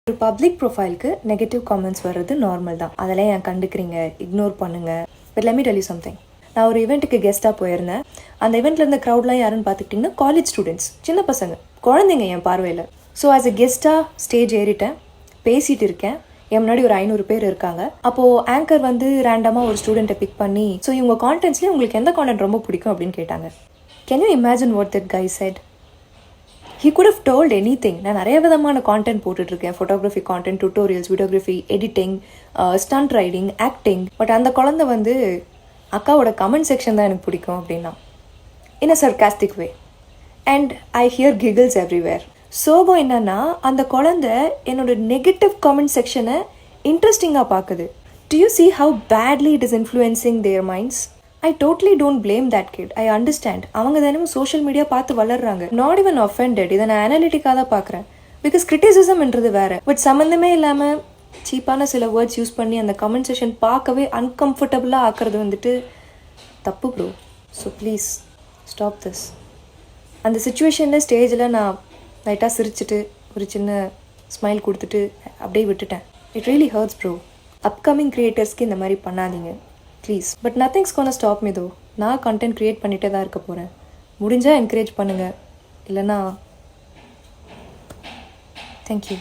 ஒரு public ப்ரொஃபைலுக்கு negative comments வர்றது normal தான். அதெல்லாம் ஏன் கண்டுக்கிறீங்க, இக்னோர் பண்ணுங்கள். But let me tell you something. நான் ஒரு ஈவெண்ட்டுக்கு கெஸ்ட்டாக போயிருந்தேன். அந்த ஈவெண்ட்டில் இருந்த க்ரௌட்லாம் யாருன்னு பார்த்துக்கிட்டிங்கன்னா காலேஜ் ஸ்டூடெண்ட்ஸ், சின்ன பசங்க, குழந்தைங்க என் பார்வையில். ஸோ ஆஸ் எ கெஸ்ட்டாக ஸ்டேஜ் ஏறிட்டேன், பேசிகிட்டு இருக்கேன். என் முன்னாடி ஒரு 500 பேர் இருக்காங்க. அப்போது ஆங்கர் வந்து ரேண்டமாக ஒரு ஸ்டூடெண்ட்டை பிக் பண்ணி, ஸோ இவங்க கான்டென்ட்ஸ்லேயே உங்களுக்கு எந்த கான்டென்ட் ரொம்ப பிடிக்கும் அப்படின்னு கேட்டாங்க. Can you imagine what that guy said? He could have told anything. நான் நிறைய விதமான கான்டென்ட் போட்டுட்ருக்கேன். Photography content, tutorials, videography, editing, stunt riding, acting. But அந்த குழந்தை வந்து அக்காவோட கமெண்ட் செக்ஷன் தான் எனக்கு பிடிக்கும் அப்படின்னா, in a sarcastic way. And I hear giggles everywhere. சோகம் என்னன்னா, அந்த குழந்தை என்னோட நெகட்டிவ் கமெண்ட் செக்ஷனை இன்ட்ரெஸ்டிங்காக பார்க்குது. To you see how badly it is influencing their minds? I totally don't blame that kid. I understand. அவங்க தினமும் சோஷியல் மீடியா பார்த்து வளர்றாங்க. Not even offended. இதை நான் அனாலிட்டிக்காக தான் பார்க்குறேன். பிகாஸ் கிரிட்டிசிசம்ன்றது வேறு. பட் சம்மந்தமே இல்லாமல் சீப்பான சில வேர்ட்ஸ் யூஸ் பண்ணி அந்த கமெண்ட் செக்ஷன் பார்க்கவே அன்கம்ஃபர்டபுளாக ஆக்குறது வந்துட்டு தப்பு bro. So please stop this. அந்த சுச்சுவேஷனில் ஸ்டேஜில் நான் லைட்டாக சிரிச்சிட்டு ஒரு சின்ன ஸ்மைல் கொடுத்துட்டு அப்படியே விட்டுட்டேன். It really hurts bro. Upcoming க்ரியேட்டர்ஸ்க்கு இந்த மாதிரி பண்ணாதீங்க please. But nothing's gonna stop me though. நான் கண்டென்ட் க்ரியேட் பண்ணிகிட்டே தான் இருக்க போகிறேன். முடிஞ்சால் என்கரேஜ் பண்ணுங்கள், இல்லைன்னா தேங்க்யூ.